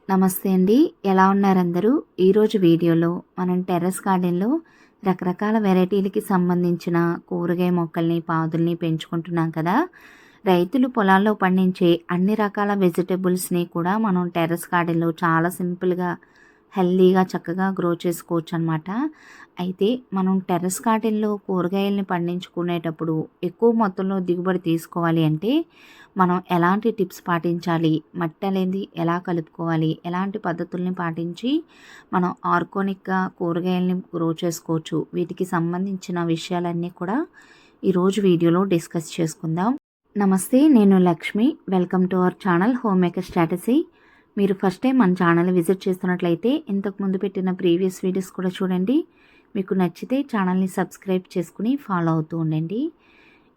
నమస్తే అండి. ఎలా ఉన్నారు అందరూ? ఈరోజు వీడియోలో మనం టెర్రస్ గార్డెన్‌లో రకరకాల వెరైటీలకి సంబంధించిన కూరగాయ మొక్కల్ని, పాదుల్ని పెంచుకుంటున్నాం కదా! రైతులు పొలాల్లో పండించే అన్ని రకాల వెజిటబుల్స్‌ని కూడా మనం టెర్రస్ గార్డెన్‌లో చాలా సింపుల్‌గా, హెల్తీగా చక్కగా గ్రో చేసుకోవచ్చనమాట. అయితే మనం టెర్రస్ గార్డెన్‌లో కూరగాయల్ని పండించుకునేటప్పుడు ఎక్కువ మొత్తంలో దిగుబడి తీసుకోవాలి అంటే మనం ఎలాంటి టిప్స్ పాటించాలి? మట్టి అనేది ఎలా కలుపుకోవాలి? ఎలాంటి పద్ధతుల్ని పాటించి మనం ఆర్గానిక్‌గా కూరగాయల్ని గ్రో చేసుకోవచ్చు? వీటికి సంబంధించిన విషయాలన్నీ కూడా ఈరోజు వీడియోలో డిస్కస్ చేసుకుందాం. నమస్తే, నేను Lakshmi. Welcome to our channel home maker strategy. మీరు ఫస్ట్ టైం మన ఛానల్ విజిట్ చేస్తున్నట్లయితే ఇంతకు ముందు పెట్టిన ప్రీవియస్ వీడియోస్ కూడా చూడండి. మీకు నచ్చితే ఛానల్ని సబ్స్క్రైబ్ చేసుకుని ఫాలో అవుతూ ఉండండి.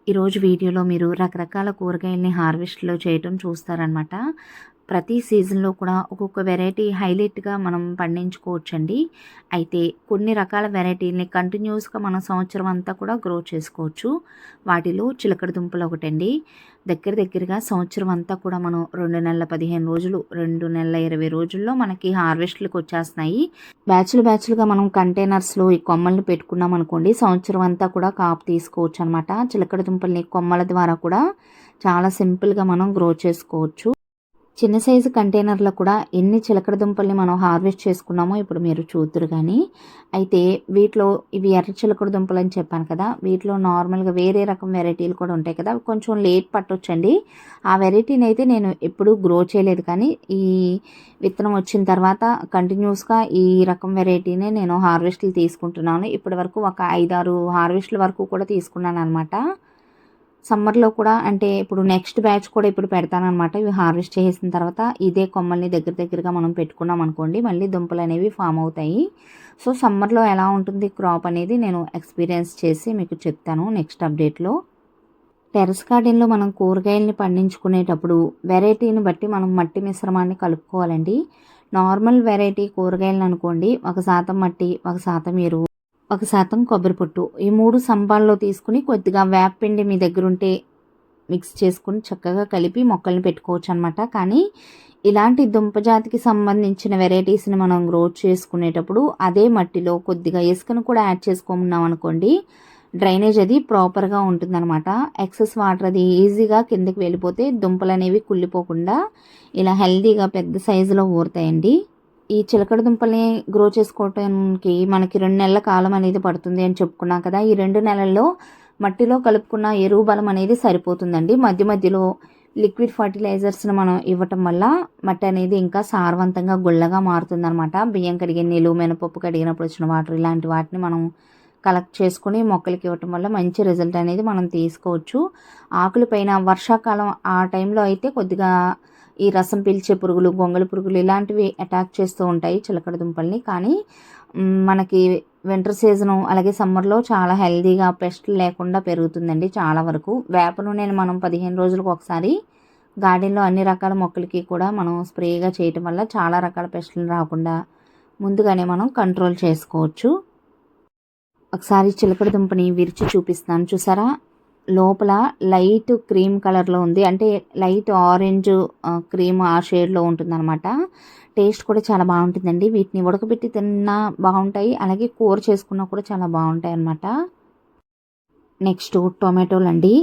ఈరోజు వీడియోలో మీరు రకరకాల కూరగాయల్ని హార్వెస్ట్లో చేయటం చూస్తారనమాట. ప్రతి సీజన్లో కూడా ఒక్కొక్క వెరైటీ హైలైట్గా మనం పండించుకోవచ్చండి. అయితే కొన్ని రకాల వెరైటీలని కంటిన్యూస్గా మనం సంవత్సరం అంతా కూడా గ్రో చేసుకోవచ్చు. వాటిలో చిలకడ దుంపలు ఒకటండి. దగ్గరగా సంవత్సరం అంతా కూడా మనం 2 నెలల 15 రోజులు, 2 నెలల 20 రోజుల్లో మనకి హార్వెస్ట్లకు వచ్చేస్తున్నాయి. బ్యాచ్లుగా మనం కంటైనర్స్లో ఈ కొమ్మల్ని పెట్టుకున్నాం అనుకోండి, సంవత్సరం అంతా కూడా కాపు తీసుకోవచ్చు అనమాట. చిలకడ దుంపల్ని కొమ్మల ద్వారా కూడా చాలా సింపుల్గా మనం గ్రో చేసుకోవచ్చు. చిన్న సైజు కంటైనర్లో కూడా ఎన్ని చిలకడ దుంపల్ని మనం హార్వెస్ట్ చేసుకున్నామో ఇప్పుడు మీరు చూద్దురు. కానీ అయితే వీటిలో ఇవి ఎర్ర చిలకడ దుంపలు అని చెప్పాను కదా, వీటిలో నార్మల్గా వేరే రకం వెరైటీలు కూడా ఉంటాయి కదా, కొంచెం లేట్ పట్టొచ్చండి. ఆ వెరైటీని అయితే నేను ఎప్పుడూ గ్రో చేయలేదు, కానీ ఈ విత్తనం వచ్చిన తర్వాత కంటిన్యూస్గా ఈ రకం వెరైటీనే నేను హార్వెస్ట్లు తీసుకుంటున్నాను. ఇప్పటి వరకు ఒక 5-6 హార్వెస్ట్ల వరకు కూడా తీసుకున్నాను అనమాట. సమ్మర్లో కూడా అంటే ఇప్పుడు నెక్స్ట్ బ్యాచ్ కూడా ఇప్పుడు పెడతానమాట. ఇవి హార్వెస్ట్ చేసిన తర్వాత ఇదే కొమ్మల్ని దగ్గరగా మనం పెట్టుకున్నాం అనుకోండి, మళ్ళీ దుంపలు అనేవి ఫామ్ అవుతాయి. సో సమ్మర్లో ఎలా ఉంటుంది క్రాప్ అనేది నేను ఎక్స్పీరియన్స్ చేసి మీకు చెప్తాను నెక్స్ట్ అప్డేట్లో. టెర్రస్ గార్డెన్లో మనం కూరగాయలని పండించుకునేటప్పుడు వెరైటీని బట్టి మనం మట్టి మిశ్రమాన్ని కలుపుకోవాలండి. నార్మల్ వెరైటీ కూరగాయలను అనుకోండి, 1% మట్టి, 1% ఎరువు, 1% కొబ్బరి పొట్టు, ఈ 3 సంబాల్లో తీసుకుని కొద్దిగా వేపపిండి మీ దగ్గర ఉంటే మిక్స్ చేసుకుని చక్కగా కలిపి మొక్కల్ని పెట్టుకోవచ్చు అనమాట. కానీ ఇలాంటి దుంపజాతికి సంబంధించిన వెరైటీస్ని మనం గ్రో చేసుకునేటప్పుడు అదే మట్టిలో కొద్దిగా ఇసుకను కూడా యాడ్ చేసుకున్నాం అనుకోండి, డ్రైనేజ్ అది ప్రాపర్గా ఉంటుందన్నమాట. ఎక్సెస్ వాటర్ అది ఈజీగా కిందకి వెళ్ళిపోతే దుంపలు అనేవి కుళ్ళిపోకుండా ఇలా హెల్తీగా పెద్ద సైజులో ఊరుతాయండి. ఈ చిలకడ దుంపల్ని గ్రో చేసుకోవటానికి మనకి 2 నెలల కాలం అనేది పడుతుంది అని చెప్పుకున్నాం కదా. ఈ 2 నెలల్లో మట్టిలో కలుపుకున్న ఎరువు బలం అనేది సరిపోతుందండి. మధ్యలో లిక్విడ్ ఫర్టిలైజర్స్ని మనం ఇవ్వటం వల్ల మట్టి అనేది ఇంకా సారవంతంగా గుల్లగా మారుతుందన్నమాట. బియ్యం కడిగిన నీళ్ళు, మినపప్పు కడిగినప్పుడు వచ్చిన వాటర్, ఇలాంటి వాటిని మనం కలెక్ట్ చేసుకుని మొక్కలకి ఇవ్వటం వల్ల మంచి రిజల్ట్ అనేది మనం తీసుకోవచ్చు. ఆకులపైన వర్షాకాలం ఆ టైంలో అయితే కొద్దిగా ఈ రసం పీల్చే పురుగులు, గొంగళి పురుగులు ఇలాంటివి అటాక్ చేస్తూ ఉంటాయి చిలకడ దుంపల్ని. కానీ మనకి వింటర్ సీజను అలాగే సమ్మర్లో చాలా హెల్తీగా పెస్ట్లు లేకుండా పెరుగుతుందండి చాలా వరకు. వేప నూనెని మనం 15 రోజులకు ఒకసారి గార్డెన్లో అన్ని రకాల మొక్కలకి కూడా మనం స్ప్రేగా చేయటం వల్ల చాలా రకాల పెస్ట్లు రాకుండా ముందుగానే మనం కంట్రోల్ చేసుకోవచ్చు. ఒకసారి చిలకడ దుంపని విరిచి చూపిస్తాను, చూసారా? లోపల లైట్ క్రీమ్ కలర్లో ఉంది, అంటే లైట్ ఆరెంజ్ క్రీమ్ ఆ షేడ్లో ఉంటుందన్నమాట. టేస్ట్ కూడా చాలా బాగుంటుందండి. వీటిని ఉడకబెట్టి తిన్నా బాగుంటాయి, అలాగే కూర చేసుకున్నా కూడా చాలా బాగుంటాయి అన్నమాట. నెక్స్ట్ టొమాటోలు అండి.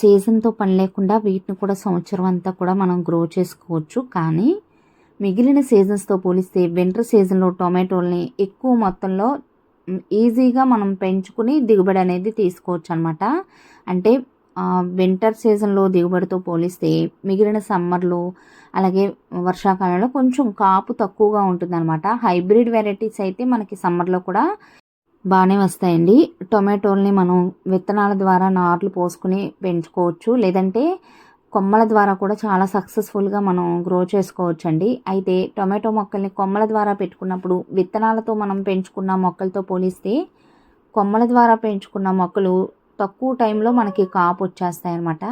సీజన్తో పని లేకుండా వీటిని కూడా సంవత్సరం అంతా కూడా మనం గ్రో చేసుకోవచ్చు. కానీ మిగిలిన సీజన్స్తో పోలిస్తే వింటర్ సీజన్లో టొమాటోల్ని ఎక్కువ మొత్తంలో ఈజీగా మనం పెంచుకుని దిగుబడి అనేది తీసుకోవచ్చు అనమాట. అంటే వింటర్ సీజన్లో దిగుబడితో పోలిస్తే మిగిలిన సమ్మర్లో అలాగే వర్షాకాలంలో కొంచెం కాపు తక్కువగా ఉంటుందన్నమాట. హైబ్రిడ్ వెరైటీస్ అయితే మనకి సమ్మర్లో కూడా బాగానే వస్తాయండి. టొమాటోల్ని మనం విత్తనాల ద్వారా నార్లు పోసుకుని పెంచుకోవచ్చు, లేదంటే కొమ్మల ద్వారా కూడా చాలా సక్సెస్ఫుల్గా మనం గ్రో చేసుకోవచ్చండి. అయితే టొమాటో మొక్కల్ని కొమ్మల ద్వారా పెట్టుకున్నప్పుడు విత్తనాలతో మనం పెంచుకున్న మొక్కలతో పోలిస్తే కొమ్మల ద్వారా పెంచుకున్న మొక్కలు తక్కువ టైంలో మనకి కాపు వచ్చేస్తాయి అన్నమాట.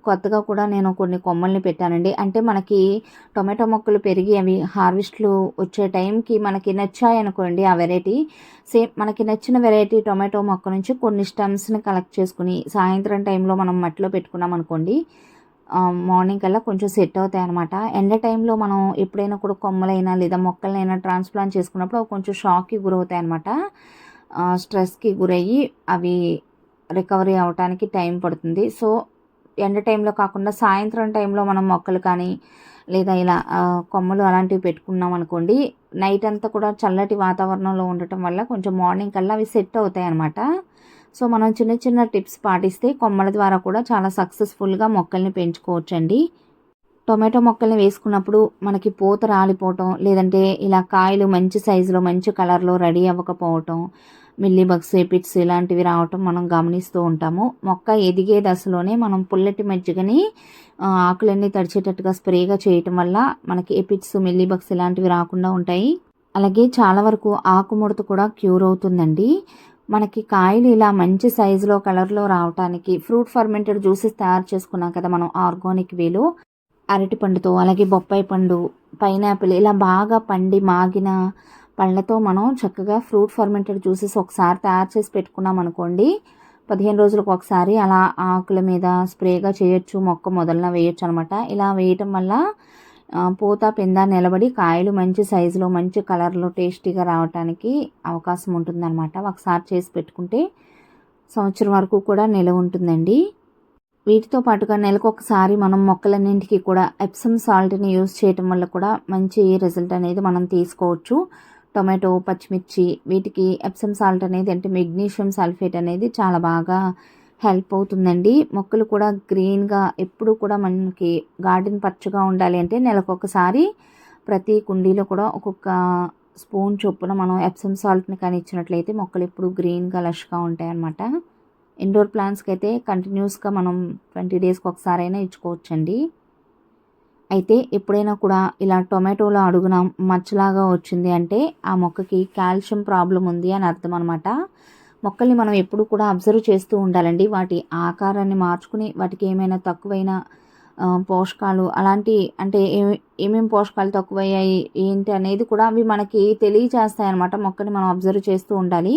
కొత్తగా కూడా నేను కొన్ని కొమ్మల్ని పెట్టానండి. అంటే మనకి టొమాటో మొక్కలు పెరిగి అవి హార్వెస్ట్లు వచ్చే టైంకి మనకి నచ్చాయి అనుకోండి ఆ వెరైటీ, సేమ్ మనకి నచ్చిన వెరైటీ టొమాటో మొక్క నుంచి కొన్ని స్టెమ్స్ని కలెక్ట్ చేసుకుని సాయంత్రం టైంలో మనం మట్టిలో పెట్టుకున్నాం అనుకోండి, మార్నింగ్ కల్లా కొంచెం సెట్ అవుతాయి అనమాట. ఎండ టైంలో మనం ఎప్పుడైనా కూడా కొమ్మలైనా లేదా మొక్కలనైనా ట్రాన్స్‌ప్లాంట్ చేసుకున్నప్పుడు అవి కొంచెం షాక్‌కి గురవుతాయి అనమాట. స్ట్రెస్‌కి గురయ్యి అవి రికవరీ అవ్వటానికి టైం పడుతుంది. సో, ఎండ టైంలో కాకుండా సాయంత్రం టైంలో మనం మొక్కలు కానీ లేదా ఇలా కొమ్మలు అలాంటివి పెట్టుకున్నాం అనుకోండి, నైట్ అంతా కూడా చల్లటి వాతావరణంలో ఉండటం వల్ల కొంచెం మార్నింగ్ కల్లా అవి సెట్ అవుతాయన్నమాట. సో, మనం చిన్న చిన్న టిప్స్ పాటిస్తే కొమ్మల ద్వారా కూడా చాలా సక్సెస్‌ఫుల్‌గా మొక్కల్ని పెంచుకోవచ్చండి. టొమాటో మొక్కల్ని వేసుకున్నప్పుడు మనకి పూత రాలిపోవటం, లేదంటే ఇలా కాయలు మంచి సైజులో, మంచి కలర్‌లో రెడీ అవ్వకపోవటం, మిల్లీ బగ్స్, ఎపిడ్స్ ఇలాంటివి రావటం మనం గమనిస్తూ ఉంటాము. మొక్క ఎదిగే దశలోనే మనం పుల్లటి మజ్జిగని ఆకులన్నీ తడిచేటట్టుగా స్ప్రేగా చేయటం వల్ల మనకి ఎపిడ్స్, మిల్లీ బగ్స్ ఇలాంటివి రాకుండా ఉంటాయి. అలాగే చాలా వరకు ఆకుముడత కూడా క్యూర్ అవుతుందండి. మనకి కాయలు ఇలా మంచి సైజులో, కలర్‌లో రావటానికి ఫ్రూట్ ఫర్మెంటెడ్ జ్యూసెస్ తయారు చేసుకున్నాం కదా మనం ఆర్గానిక్ వేలో, అరటిపండుతో, అలాగే బొప్పాయి పండు, పైనాపిల్ ఇలా బాగా పండి మాగిన పళ్ళతో మనం చక్కగా ఫ్రూట్ ఫర్మెంటెడ్ జ్యూసెస్ ఒకసారి తయారు చేసి పెట్టుకున్నాం అనుకోండి, 15 రోజులకు ఒకసారి అలా ఆకుల మీద స్ప్రేగా చేయొచ్చు, మొక్క మొదలన వేయొచ్చు అనమాట. ఇలా వేయటం వల్ల పూత పింద నిలబడి కాయలు మంచి సైజులో, మంచి కలర్‌లో టేస్టీగా రావటానికి అవకాశం ఉంటుందన్నమాట. ఒకసారి చేసి పెట్టుకుంటే సంవత్సరం వరకు కూడా నిలవ ఉంటుందండి. వీటితో పాటుగా నెలకొకసారి మనం మొక్కలన్నింటికి కూడా ఎప్సమ్ సాల్ట్‌ని యూజ్ చేయటం వల్ల కూడా మంచి రిజల్ట్ అనేది మనం తీసుకోవచ్చు. టొమాటో, పచ్చిమిర్చి వీటికి ఎప్సమ్ సాల్ట్ అనేది అంటే మెగ్నీషియం సల్ఫేట్ అనేది చాలా బాగా హెల్ప్ అవుతుందండి. మొక్కలు కూడా గ్రీన్‌గా ఎప్పుడు కూడా మనకి గార్డెన్ పచ్చగా ఉండాలి అంటే నెలకొకసారి ప్రతి కుండీలో కూడా ఒక్కొక్క స్పూన్ చొప్పున మనం ఎప్సమ్ సాల్ట్‌ని కానీ ఇచ్చినట్లయితే మొక్కలు ఎప్పుడు గ్రీన్‌గా లష్‌గా ఉంటాయన్నమాట. ఇండోర్ ప్లాంట్స్‌కి అయితే కంటిన్యూస్‌గా మనం 20 డేస్‌కి ఒకసారైనా ఇచ్చుకోవచ్చండి. అయితే ఎప్పుడైనా కూడా ఇలా టొమాటోలో అడుగున మచ్చలాగా వచ్చింది అంటే ఆ మొక్కకి కాల్షియం ప్రాబ్లం ఉంది అని అర్థం అనమాట. మొక్కల్ని మనం ఎప్పుడు కూడా అబ్జర్వ్ చేస్తూ ఉండాలండి. వాటి ఆకారాన్ని మార్చుకుని వాటికి ఏమైనా తక్కువైన పోషకాలు అలాంటి అంటే ఏమేమి పోషకాలు తక్కువయ్యాయి ఏంటి అనేది కూడా అవి మనకి తెలియచేస్తాయన్నమాట. మొక్కని మనం అబ్జర్వ్ చేస్తూ ఉండాలి.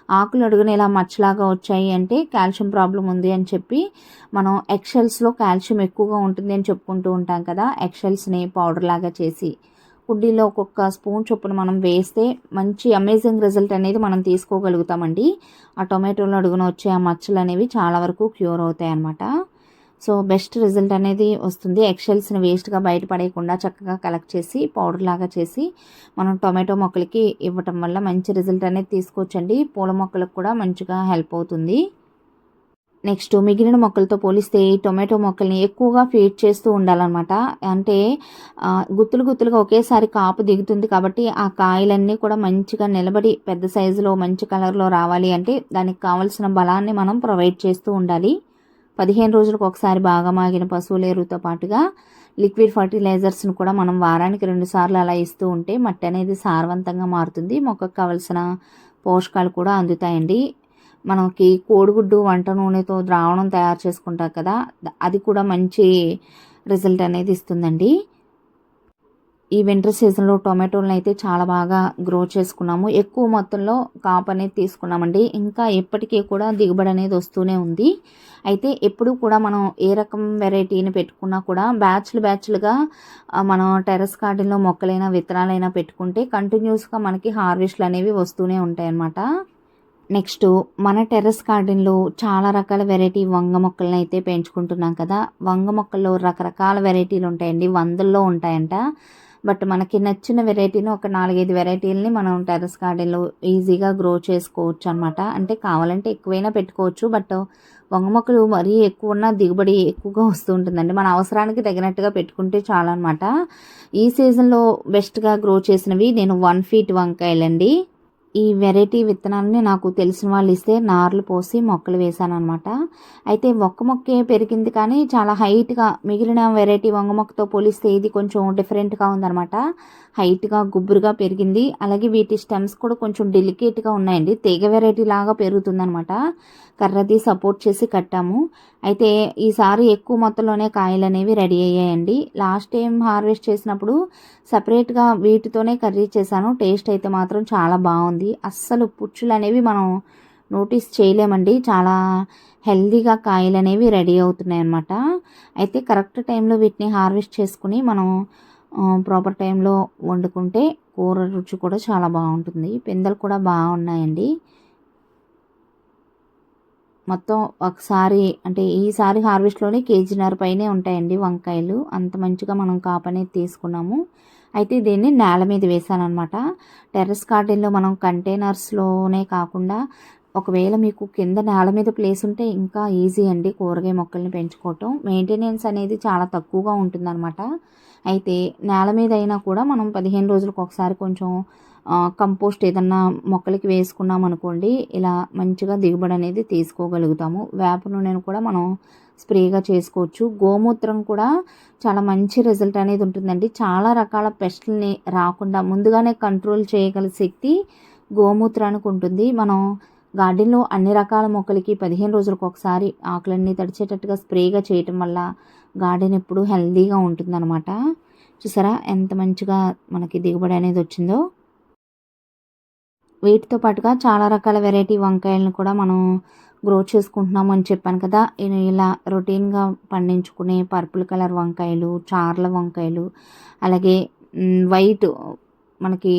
ఆకులు అడుగున ఇలా మచ్చలాగా వచ్చాయి అంటే కాల్షియం ప్రాబ్లం ఉంది అని చెప్పి మనం ఎగ్‌షెల్స్‌లో కాల్షియం ఎక్కువగా ఉంటుంది అని చెప్పుకుంటూ ఉంటాం కదా! ఎగ్‌షెల్స్‌ని పౌడర్ లాగా చేసి కుండీలో ఒక్కొక్క స్పూన్ చొప్పున మనం వేస్తే మంచి అమేజింగ్ రిజల్ట్ అనేది మనం తీసుకోగలుగుతామండి. ఆ టొమాటోలో అడుగున వచ్చే ఆ మచ్చలు అనేవి చాలా వరకు క్యూర్ అవుతాయన్నమాట. సో, బెస్ట్ రిజల్ట్ అనేది వస్తుంది. ఎగ్‌షెల్స్‌ని వేస్ట్‌గా బయట పడేయకుండా చక్కగా కలెక్ట్ చేసి పౌడర్ లాగా చేసి మనం టొమాటో మొక్కలకి ఇవ్వటం వల్ల మంచి రిజల్ట్ అనేది తీసుకోవచ్చండి. పూల మొక్కలకు కూడా మంచిగా హెల్ప్ అవుతుంది. నెక్స్ట్ మిగిలిన మొక్కలతో పోలిస్తే ఈ టొమాటో మొక్కల్ని ఎక్కువగా ఫీడ్ చేస్తూ ఉండాలన్నమాట. అంటే గుత్తులు గుత్తులుగా ఒకేసారి కాపు దిగుతుంది కాబట్టి ఆ కాయలన్నీ కూడా మంచిగా నిలబడి పెద్ద సైజులో మంచి కలర్‌లో రావాలి అంటే దానికి కావాల్సిన బలాన్ని మనం ప్రొవైడ్ చేస్తూ ఉండాలి. 15 రోజులకు ఒకసారి బాగా మాగిన పశువుల ఎరువుతో పాటుగా లిక్విడ్ ఫర్టిలైజర్స్‌ని కూడా మనం వారానికి 2 సార్లు అలా ఇస్తూ ఉంటే మట్టి అనేది సారవంతంగా మారుతుంది. మొక్కకు కావాల్సిన పోషకాలు కూడా అందుతాయండి. మనకి కోడిగుడ్డు వంట నూనెతో ద్రావణం తయారు చేసుకుంటాం కదా! అది కూడా మంచి రిజల్ట్ అనేది ఇస్తుందండి. ఈ వింటర్ సీజన్‌లో టొమాటోలనైతే చాలా బాగా గ్రో చేసుకున్నాము. ఎక్కువ మొత్తంలో కాపు అనేది తీసుకున్నామండి. ఇంకా ఎప్పటికీ కూడా దిగుబడి అనేది వస్తూనే ఉంది. అయితే ఎప్పుడు కూడా మనం ఏ రకం వెరైటీని పెట్టుకున్నా కూడా బ్యాచ్‌లుగా మనం టెర్రస్ గార్డెన్‌లో మొక్కలైనా, విత్తనాలైనా పెట్టుకుంటే కంటిన్యూస్‌గా మనకి హార్వెస్ట్‌లు అనేవి వస్తూనే ఉంటాయన్నమాట. నెక్స్ట్ మన టెర్రస్ గార్డెన్‌లో చాలా రకాల వెరైటీ వంగ మొక్కలనైతే పెంచుకుంటున్నాం కదా! వంగ మొక్కల్లో రకరకాల వెరైటీలు ఉంటాయండి. వందల్లో ఉంటాయంట. బట్ మనకి నచ్చిన వెరైటీని ఒక 4, 5 వెరైటీలని మనం టెర్రస్ గార్డెన్‌లో ఈజీగా గ్రో చేసుకోవచ్చనమాట. అంటే కావాలంటే ఎక్కువైనా పెట్టుకోవచ్చు. బట్ వంగ మొక్కలు మరీ ఎక్కువున్నా దిగుబడి ఎక్కువగా వస్తూ ఉంటుందండి. మన అవసరానికి తగినట్టుగా పెట్టుకుంటే చాలనమాట. ఈ సీజన్‌లో బెస్ట్‌గా గ్రో చేసినవి నేను 1 ఫీట్ వంకాయలండి. ఈ వెరైటీ విత్తనాలని నాకు తెలిసిన వాళ్ళు ఇస్తే నార్లు పోసి మొక్కలు వేశాననమాట. అయితే ఒక్క మొక్కే పెరిగింది కానీ చాలా హైట్‌గా మిగిలిన వెరైటీ వంగ మొక్కతో పోలిస్తే ఇది కొంచెం డిఫరెంట్‌గా ఉందనమాట. హైట్‌గా గుబురుగా పెరిగింది. అలాగే వీటి స్టెమ్స్ కూడా కొంచెం డెలికేట్‌గా ఉన్నాయండి. తీగ వెరైటీ లాగా పెరుగుతుందనమాట. కర్రది సపోర్ట్ చేసి కట్టాము. అయితే ఈసారి ఎక్కువ మొత్తంలోనే కాయలనేవి రెడీ అయ్యాయండి. లాస్ట్ టైం హార్వెస్ట్ చేసినప్పుడు సెపరేట్‌గా వీటితోనే కర్రీ చేశాను. టేస్ట్ అయితే మాత్రం చాలా బాగుంది. అస్సలు పుచ్చులనేవి మనం నోటీస్ చేయలేమండి. చాలా హెల్తీగా కాయలనేవి రెడీ అవుతున్నాయి అన్నమాట. అయితే కరెక్ట్ టైంలో వీటిని హార్వెస్ట్ చేసుకుని మనం ప్రాపర్ టైంలో వండుకుంటే కూర రుచి కూడా చాలా బాగుంటుంది. పిందెలు కూడా బాగున్నాయండి. మొత్తం ఒకసారి అంటే ఈసారి హార్వెస్ట్‌లోనే కేజీన్నర పైనే ఉంటాయండి వంకాయలు. అంత మంచిగా మనం కాపనేది తీసుకున్నాము. అయితే దీన్ని నేల మీద వేశాననమాట. టెర్రస్ గార్డెన్‌లో మనం కంటైనర్స్‌లోనే కాకుండా ఒకవేళ మీకు కింద నేల మీద ప్లేస్ ఉంటే ఇంకా ఈజీ అండి కూరగాయ మొక్కల్ని పెంచుకోవటం. మెయింటెనెన్స్ అనేది చాలా తక్కువగా ఉంటుందనమాట. అయితే నేల మీద అయినా కూడా మనం 15 రోజులకు ఒకసారి కొంచెం కంపోస్ట్ ఏదన్నా మొక్కలకి వేసుకున్నామనుకోండి, ఇలా మంచిగా దిగుబడి అనేది తీసుకోగలుగుతాము. వేప నూనెను కూడా మనం స్ప్రేగా చేసుకోవచ్చు. గోమూత్రం కూడా చాలా మంచి రిజల్ట్ అనేది ఉంటుందండి. చాలా రకాల పెస్ట్‌లని రాకుండా ముందుగానే కంట్రోల్ చేయగల శక్తి గోమూత్రానికి ఉంటుంది. మనం గార్డెన్‌లో అన్ని రకాల మొక్కలకి 15 రోజులకు ఒకసారి ఆకులన్నీ తడిచేటట్టుగా స్ప్రేగా చేయటం వల్ల గార్డెన్ ఎప్పుడూ హెల్తీగా ఉంటుందన్నమాట. చూసారా ఎంత మంచిగా మనకి దిగుబడి అనేది వచ్చిందో. వీటితో పాటుగా చాలా రకాల వెరైటీ వంకాయలను కూడా మనం గ్రో చేసుకుంటున్నాము అని చెప్పాను కదా. ఇలా రొటీన్‌గా పండించుకునే పర్పుల్ కలర్ వంకాయలు, చార్ల వంకాయలు, అలాగే వైట్ మనకి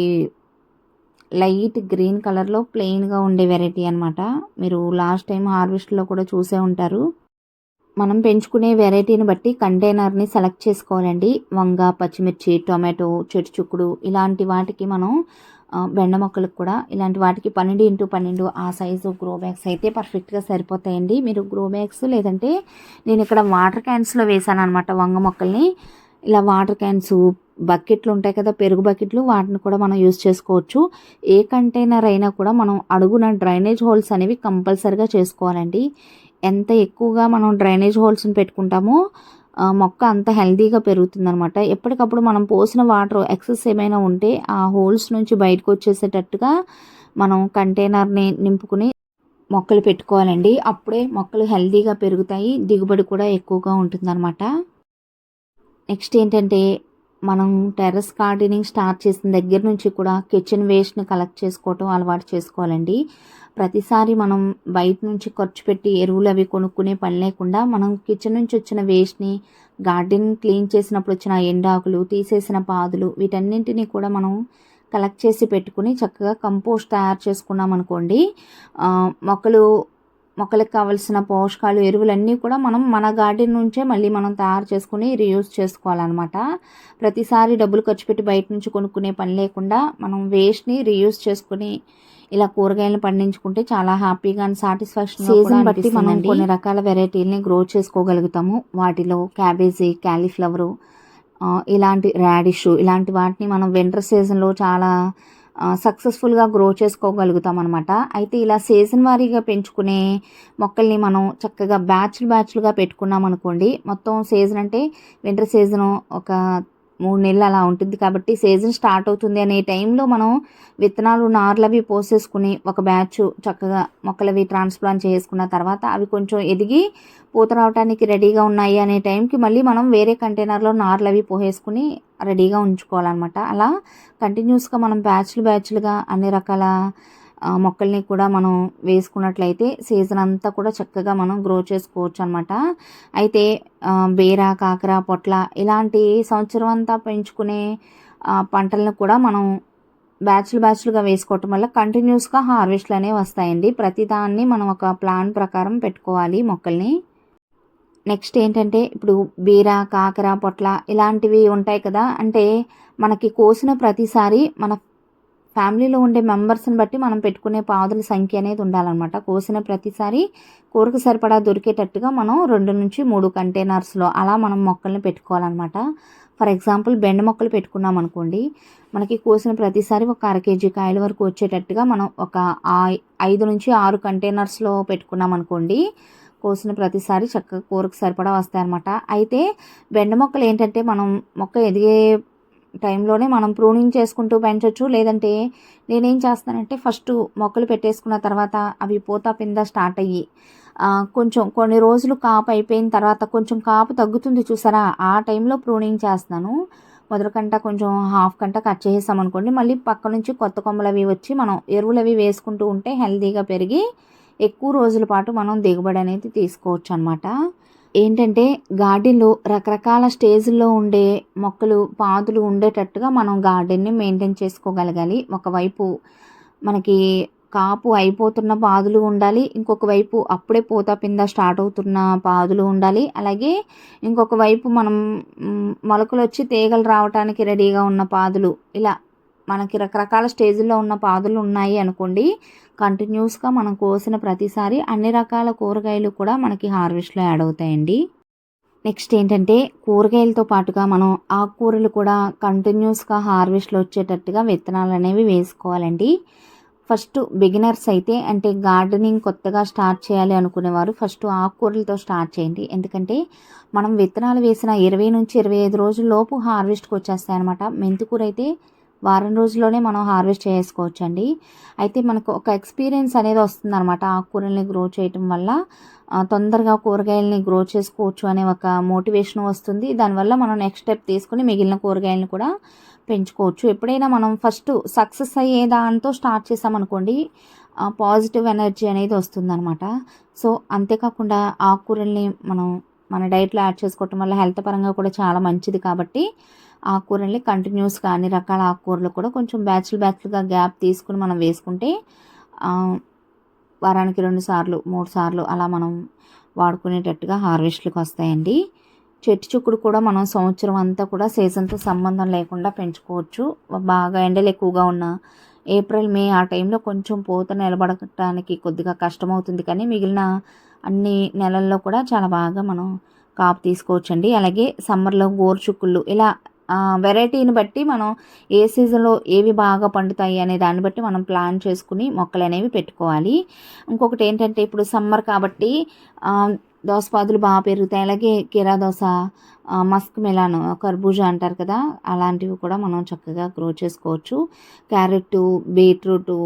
లైట్ గ్రీన్ కలర్‌లో ప్లెయిన్‌గా ఉండే వెరైటీ అనమాట. మీరు లాస్ట్ టైం హార్వెస్ట్‌లో కూడా చూసే ఉంటారు. మనం పెంచుకునే వెరైటీని బట్టి కంటైనర్‌ని సెలెక్ట్ చేసుకోవాలండి. వంగ, పచ్చిమిర్చి, టొమాటో, చెట్టు చిక్కుడు ఇలాంటి వాటికి మనం బెండ మొక్కలకు కూడా ఇలాంటి వాటికి 12x12 ఆ సైజు గ్రో బ్యాగ్స్ అయితే పర్ఫెక్ట్‌గా సరిపోతాయండి. మీరు గ్రో బ్యాగ్స్ లేదంటే నేను ఇక్కడ వాటర్ క్యాన్స్‌లో వేశాననమాట వంగ మొక్కల్ని. ఇలా వాటర్ క్యాన్స్, బకెట్లు ఉంటాయి కదా పెరుగు బకెట్లు, వాటిని కూడా మనం యూజ్ చేసుకోవచ్చు. ఏ కంటైనర్ అయినా కూడా మనం అడుగున డ్రైనేజ్ హోల్స్ అనేవి కంపల్సరీగా చేసుకోవాలండి. ఎంత ఎక్కువగా మనం డ్రైనేజ్ హోల్స్‌ని పెట్టుకుంటామో మొక్క అంత హెల్తీగా పెరుగుతుందనమాట. ఎప్పటికప్పుడు మనం పోసిన వాటర్ ఎక్సెస్ ఏమైనా ఉంటే ఆ హోల్స్ నుంచి బయటకు వచ్చేసేటట్టుగా మనం కంటైనర్‌ని నింపుకుని మొక్కలు పెట్టుకోవాలండి. అప్పుడే మొక్కలు హెల్తీగా పెరుగుతాయి. దిగుబడి కూడా ఎక్కువగా ఉంటుందన్నమాట. నెక్స్ట్ ఏంటంటే మనం టెర్రస్ గార్డెనింగ్ స్టార్ట్ చేసిన దగ్గర నుంచి కూడా కిచెన్ వేస్ట్‌ని కలెక్ట్ చేసుకోవటం అలవాటు చేసుకోవాలండి. ప్రతిసారి మనం బయట నుంచి ఖర్చు పెట్టి ఎరువులు అవి కొనుక్కునే పని లేకుండా మనం కిచెన్ నుంచి వచ్చిన వేస్ట్‌ని గార్డెన్ క్లీన్ చేసినప్పుడు వచ్చిన ఎండాకులు, తీసేసిన పాదులు వీటన్నింటినీ కూడా మనం కలెక్ట్ చేసి పెట్టుకుని చక్కగా కంపోస్ట్ తయారు చేసుకున్నామనుకోండి, మొక్కలకు కావాల్సిన పోషకాలు ఎరువులన్నీ కూడా మనం మన గార్డెన్ నుంచే మళ్ళీ మనం తయారు చేసుకుని రీయూజ్ చేసుకోవాలన్నమాట. ప్రతిసారి డబ్బులు ఖర్చు పెట్టి బయట నుంచి కొనుక్కునే పని లేకుండా మనం వేస్ట్‌ని రీయూజ్ చేసుకుని ఇలా కూరగాయలను పండించుకుంటే చాలా హ్యాపీగా అండ్ సాటిస్ఫాక్షన్‌గా కూడా సీజన్ బట్టి మనం అనిపిస్తుందండి. కొన్ని రకాల వెరైటీలని గ్రో చేసుకోగలుగుతాము. వాటిలో క్యాబేజీ, కాలీఫ్లవరు, ఇలాంటి రాడిష్ ఇలాంటి వాటిని మనం వింటర్ సీజన్‌లో చాలా సక్సెస్ఫుల్‌గా గ్రో చేసుకోగలుగుతామనమాట. అయితే ఇలా సీజన్ వారీగా పెంచుకునే మొక్కల్ని మనం చక్కగా బ్యాచ్‌లుగా పెట్టుకున్నామనుకోండి, మొత్తం సీజన్ అంటే వింటర్ సీజను ఒక 3 నెలలు అలా ఉంటుంది కాబట్టి సీజన్ స్టార్ట్ అవుతుంది అనే టైంలో మనం విత్తనాలు, నార్లవి పోసేసుకుని ఒక బ్యాచ్ చక్కగా మొక్కలవి ట్రాన్స్‌ప్లాంట్ చేసుకున్న తర్వాత అవి కొంచెం ఎదిగి పూత రావటానికి రెడీగా ఉన్నాయి అనే టైంకి మళ్ళీ మనం వేరే కంటైనర్‌లో నార్లవి పోసేసుకుని రెడీగా ఉంచుకోవాలన్నమాట. అలా కంటిన్యూస్‌గా మనం బ్యాచ్‌లుగా అన్ని రకాల మొక్కల్ని కూడా మనం వేసుకున్నట్లయితే సీజన్ అంతా కూడా చక్కగా మనం గ్రో చేసుకోవచ్చు అనమాట. అయితే బీర, కాకర, పొట్ల ఇలాంటి సంవత్సరం అంతా పెంచుకునే పంటలను కూడా మనం బ్యాచ్‌లుగా వేసుకోవటం వల్ల కంటిన్యూస్‌గా హార్వెస్ట్‌లు అనేవి వస్తాయండి. ప్రతిదాన్ని మనం ఒక ప్లాన్ ప్రకారం పెట్టుకోవాలి మొక్కల్ని. నెక్స్ట్ ఏంటంటే ఇప్పుడు బీర, కాకర, పొట్ల ఇలాంటివి ఉంటాయి కదా. అంటే మనకి కోసిన ప్రతిసారి మన ఫ్యామిలీలో ఉండే మెంబర్స్ని బట్టి మనం పెట్టుకునే పాదుల సంఖ్య అనేది ఉండాలన్నమాట. కోసిన ప్రతిసారి కూరకు సరిపడా దొరికేటట్టుగా మనం 2-3 కంటైనర్స్‌లో అలా మనం మొక్కల్ని పెట్టుకోవాలన్నమాట. ఫర్ ఎగ్జాంపుల్ బెండ మొక్కలు పెట్టుకున్నాం అనుకోండి, మనకి కోసిన ప్రతిసారి ఒక అర కేజీ కాయల వరకు వచ్చేటట్టుగా మనం ఒక 5-6 కంటైనర్స్‌లో పెట్టుకున్నాం అనుకోండి, కోసిన ప్రతిసారి చక్కగా కూరకు సరిపడా వస్తాయన్నమాట. అయితే బెండ మొక్కలు ఏంటంటే మనం మొక్క ఎదిగే టైంలోనే మనం ప్రూనింగ్ చేసుకుంటూ పెంచొచ్చు. లేదంటే నేనేం చేస్తానంటే ఫస్ట్ మొక్కలు పెట్టేసుకున్న తర్వాత అవి పూత పింద స్టార్ట్ అయ్యి కొంచెం కొన్ని రోజులు కాపు అయిపోయిన తర్వాత కొంచెం కాపు తగ్గుతుంది చూసారా, ఆ టైంలో ప్రూనింగ్ చేస్తున్నాను. మొదటి కంట కొంచెం హాఫ్ కంట కట్ చేసేసామనుకోండి, మళ్ళీ పక్క నుంచి కొత్త కొమ్మలు అవి వచ్చి మనం ఎరువులు అవి వేసుకుంటూ ఉంటే హెల్తీగా పెరిగి ఎక్కువ రోజుల పాటు మనం దిగుబడి అనేది తీసుకోవచ్చు అనమాట. ఏంటంటే గార్డెన్‌లో రకరకాల స్టేజ్‌ల్లో ఉండే మొక్కలు, పాదులు ఉండేటట్టుగా మనం గార్డెన్‌ని మెయింటైన్ చేసుకోగలగాలి. ఒకవైపు మనకి కాపు అయిపోతున్న పాదులు ఉండాలి. ఇంకొక వైపు అప్పుడే పూత, పింద స్టార్ట్ అవుతున్న పాదులు ఉండాలి. అలాగే ఇంకొక వైపు మనం మొలకలొచ్చి తీగలు రావటానికి రెడీగా ఉన్న పాదులు, ఇలా మనకి రకరకాల స్టేజ్‌లో ఉన్న పాదులు ఉన్నాయి అనుకోండి. కంటిన్యూస్‌గా మనం కోసిన ప్రతిసారి అన్ని రకాల కూరగాయలు కూడా మనకి హార్వెస్ట్‌లో యాడ్ అవుతాయండి. నెక్స్ట్ ఏంటంటే కూరగాయలతో పాటుగా మనం ఆకుకూరలు కూడా కంటిన్యూస్‌గా హార్వెస్ట్‌లో వచ్చేటట్టుగా విత్తనాలనేవి వేసుకోవాలండి. ఫస్ట్ బిగినర్స్ అయితే అంటే గార్డెనింగ్ కొత్తగా స్టార్ట్ చేయాలి అనుకునేవారు ఫస్ట్ ఆకుకూరలతో స్టార్ట్ చేయండి. ఎందుకంటే మనం విత్తనాలు వేసిన 20-25 రోజుల లోపు హార్వెస్ట్‌కి వచ్చేస్తాయన్నమాట. మెంతికూర అయితే వారం రోజుల్లోనే మనం హార్వెస్ట్ చేసుకోవచ్చండి. అయితే మనకు ఒక ఎక్స్పీరియన్స్ అనేది వస్తుందన్నమాట. ఆకుకూరల్ని గ్రో చేయటం వల్ల తొందరగా కూరగాయలని గ్రో చేసుకోవచ్చు అనే ఒక మోటివేషన్ వస్తుంది. దానివల్ల మనం నెక్స్ట్ స్టెప్ తీసుకొని మిగిలిన కూరగాయలను కూడా పెంచుకోవచ్చు. ఎప్పుడైనా మనం ఫస్ట్ సక్సెస్ అయ్యే దాంతో స్టార్ట్ చేసామనుకోండి, పాజిటివ్ ఎనర్జీ అనేది వస్తుందనమాట. సో అంతేకాకుండా ఆకుకూరల్ని మనం మన డైట్లో యాడ్ చేసుకోవటం వల్ల హెల్త్ పరంగా కూడా చాలా మంచిది కాబట్టి ఆకుకూరల్ని కంటిన్యూస్గా అన్ని రకాల ఆకుకూరలు కూడా కొంచెం బ్యాచ్లుగా గ్యాప్ తీసుకుని మనం వేసుకుంటే వారానికి 2 సార్లు 3 సార్లు అలా మనం వాడుకునేటట్టుగా హార్వెస్ట్‌లకి వస్తాయండి. చెట్టు చిక్కుడు కూడా మనం సంవత్సరం అంతా కూడా సీజన్‌తో సంబంధం లేకుండా పెంచుకోవచ్చు. బాగా ఎండలు ఎక్కువగా ఉన్న ఏప్రిల్, మే ఆ టైంలో కొంచెం పూత నిలబడటానికి కొద్దిగా కష్టమవుతుంది. కానీ మిగిలిన అన్ని నెలల్లో కూడా చాలా బాగా మనం కాపు తీసుకోవచ్చండి. అలాగే సమ్మర్‌లో గోరుచిక్కుళ్ళు ఇలా వెరైటీని బట్టి మనం ఏ సీజన్‌లో ఏవి బాగా పండుతాయి అనే దాన్ని బట్టి మనం ప్లాన్ చేసుకుని మొక్కలనేవి పెట్టుకోవాలి. ఇంకొకటి ఏంటంటే ఇప్పుడు సమ్మర్ కాబట్టి దోసపాదులు బాగా పెరుగుతాయి. అలాగే కీరా దోస, మస్క్ మెలాన్, కర్బూజా అంటారు కదా! అలాంటివి కూడా మనం చక్కగా గ్రో చేసుకోవచ్చు. క్యారెట్టు, బీట్రూటు,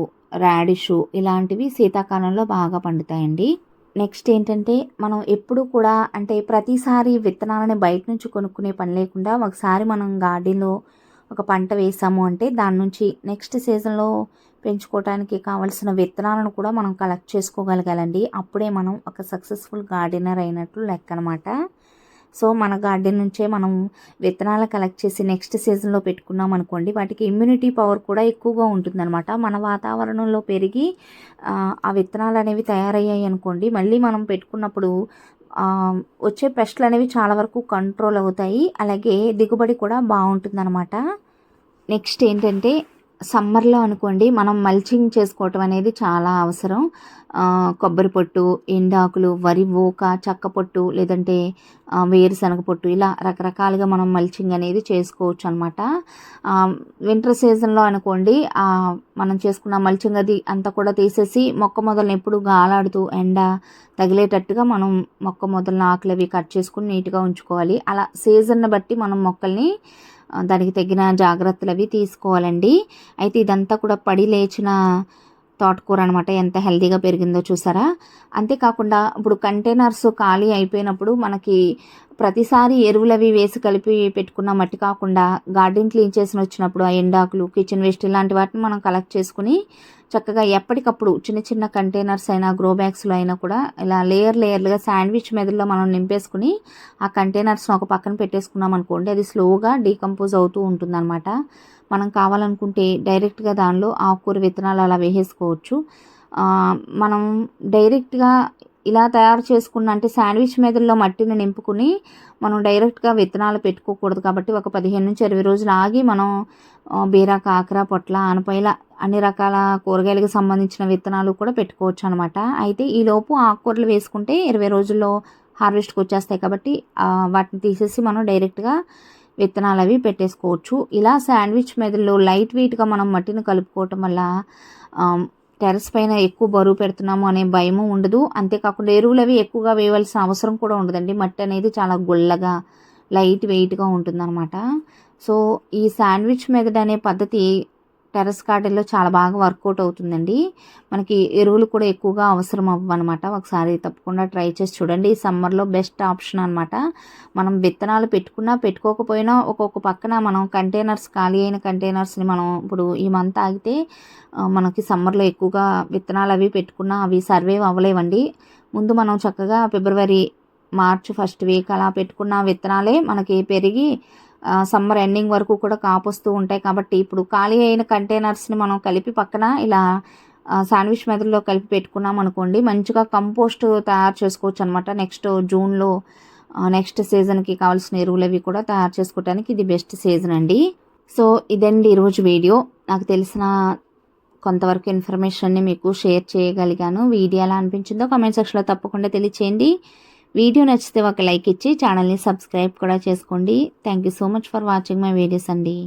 రాడిషు ఇలాంటివి శీతాకాలంలో బాగా పండుతాయండి. నెక్స్ట్ ఏంటంటే మనం ఎప్పుడు కూడా అంటే ప్రతిసారి విత్తనాలని బయట నుంచి కొనుక్కునే పని లేకుండా ఒకసారి మనం గార్డెన్‌లో ఒక పంట వేసాము అంటే దాని నుంచి నెక్స్ట్ సీజన్‌లో పెంచుకోవటానికి కావాల్సిన విత్తనాలను కూడా మనం కలెక్ట్ చేసుకోగలగాలండి. అప్పుడే మనం ఒక సక్సెస్ఫుల్ గార్డెనర్ అయినట్లు లెక్క అనమాట. సో మన గార్డెన్ నుంచే మనం విత్తనాలు కలెక్ట్ చేసి నెక్స్ట్ సీజన్‌లో పెట్టుకున్నాం అనుకోండి, వాటికి ఇమ్యూనిటీ పవర్ కూడా ఎక్కువగా ఉంటుందన్నమాట. మన వాతావరణంలో పెరిగి ఆ విత్తనాలు అనేవి తయారయ్యాయి అనుకోండి, మళ్ళీ మనం పెట్టుకున్నప్పుడు వచ్చే పెస్టులు అనేవి చాలా వరకు కంట్రోల్ అవుతాయి. అలాగే దిగుబడి కూడా బాగుంటుందన్నమాట. నెక్స్ట్ ఏంటంటే సమ్మర్లో అనుకోండి మనం మల్చింగ్ చేసుకోవటం అనేది చాలా అవసరం. కొబ్బరి పొట్టు, ఎండాకులు, వరి ఊక, చెక్క పొట్టు లేదంటే వేరుశనగ పొట్టు ఇలా రకరకాలుగా మనం మల్చింగ్ అనేది చేసుకోవచ్చు అనమాట. వింటర్ సీజన్లో అనుకోండి మనం చేసుకున్న మల్చింగ్ అది అంతా కూడా తీసేసి మొక్క మొదలను ఎప్పుడు గాలాడుతూ ఎండ తగిలేటట్టుగా మనం మొక్క మొదలను ఆకులు అవి కట్ చేసుకుని నీట్గా ఉంచుకోవాలి. అలా సీజన్ని బట్టి మనం మొక్కల్ని దానికి తగిన జాగ్రత్తలు అవి తీసుకోవాలండి. అయితే ఇదంతా కూడా పడి లేచిన తోటకూర అనమాట. ఎంత హెల్తీగా పెరిగిందో చూసారా. అంతేకాకుండా ఇప్పుడు కంటైనర్స్ ఖాళీ అయిపోయినప్పుడు మనకి ప్రతిసారి ఎరువులు అవి వేసి కలిపి పెట్టుకున్న మట్టి కాకుండా గార్డెన్ క్లీన్ చేసిన వచ్చినప్పుడు ఆ ఎండాకులు, కిచెన్ వేస్ట్ ఇలాంటి వాటిని మనం కలెక్ట్ చేసుకుని చక్కగా ఎప్పటికప్పుడు చిన్న చిన్న కంటైనర్స్ అయినా గ్రో బ్యాగ్స్లో అయినా కూడా ఇలా లేయర్లుగా శాండ్విచ్ మెదడులో మనం నింపేసుకుని ఆ కంటైనర్స్ని ఒక పక్కన పెట్టేసుకున్నాం అనుకోండి, అది స్లోగా డీకంపోజ్ అవుతూ ఉంటుందన్నమాట. మనం కావాలనుకుంటే డైరెక్ట్గా దానిలో ఆకుకూర విత్తనాలు అలా వేసేసుకోవచ్చు. మనం డైరెక్ట్గా ఇలా తయారు చేసుకున్న అంటే శాండ్విచ్ మెదడులో మట్టిని నింపుకుని మనం డైరెక్ట్గా విత్తనాలు పెట్టుకోకూడదు. కాబట్టి ఒక 15-20 రోజులు ఆగి మనం బీర, కాకర, పొట్ల, ఆనపైల అన్ని రకాల కూరగాయలకు సంబంధించిన విత్తనాలు కూడా పెట్టుకోవచ్చు అనమాట. అయితే ఈలోపు ఆకుకూరలు వేసుకుంటే 20 రోజుల్లో హార్వెస్ట్కి వచ్చేస్తాయి కాబట్టి వాటిని తీసేసి మనం డైరెక్ట్గా విత్తనాలు అవి పెట్టేసుకోవచ్చు. ఇలా శాండ్విచ్ మెదడులో లైట్ వెయిట్గా మనం మట్టిని కలుపుకోవటం వల్ల టెర్రస్ పైన ఎక్కువ బరువు పెడుతున్నాము అనే భయము ఉండదు. అంతేకాకుండా ఎరువులు అవి ఎక్కువగా వేయవలసిన అవసరం కూడా ఉండదండి. మట్టి అనేది చాలా గుల్లగా లైట్ వెయిట్గా ఉంటుందన్నమాట. సో ఈ శాండ్విచ్ మెథడ్ అనే పద్ధతి టెర్రస్ గార్డెన్లో చాలా బాగా వర్కౌట్ అవుతుందండి. మనకి ఎరువులు కూడా ఎక్కువగా అవసరం అవ్వనమాట. ఒకసారి తప్పకుండా ట్రై చేసి చూడండి. ఈ సమ్మర్లో బెస్ట్ ఆప్షన్ అనమాట. మనం విత్తనాలు పెట్టుకున్నా పెట్టుకోకపోయినా ఒక్కొక్క పక్కన మనం కంటైనర్స్, ఖాళీ అయిన కంటైనర్స్ని మనం ఇప్పుడు ఈ మంత్ ఆగితే మనకి సమ్మర్లో ఎక్కువగా విత్తనాలు అవి పెట్టుకున్నా అవి సర్వైవ్ అవ్వలేవండి. ముందు మనం చక్కగా ఫిబ్రవరి, మార్చ్ ఫస్ట్ వీక్ అలా పెట్టుకున్న విత్తనాలే మనకి పెరిగి సమ్మర్ ఎండింగ్ వరకు కూడా కాపొస్తూ ఉంటాయి. కాబట్టి ఇప్పుడు ఖాళీ అయిన కంటైనర్స్ని మనం కలిపి పక్కన ఇలా శాండ్విచ్ మెథడ్లో కలిపి పెట్టుకున్నాం అనుకోండి, మంచిగా కంపోస్ట్ తయారు చేసుకోవచ్చు అనమాట. నెక్స్ట్ జూన్లో నెక్స్ట్ సీజన్కి కావాల్సిన ఎరువులు అవి కూడా తయారు చేసుకోవడానికి ఇది బెస్ట్ సీజన్ అండి. సో ఇదండి ఈరోజు వీడియో. నాకు తెలిసిన కొంతవరకు ఇన్ఫర్మేషన్ని మీకు షేర్ చేయగలిగాను. వీడియో ఎలా అనిపించిందో కామెంట్ సెక్షన్లో తప్పకుండా తెలియచేయండి. వీడియో నచ్చితే ఒక లైక్ ఇచ్చి ఛానల్ని సబ్స్క్రైబ్ కూడా చేసుకోండి. Thank you so much for watching my videos అండి.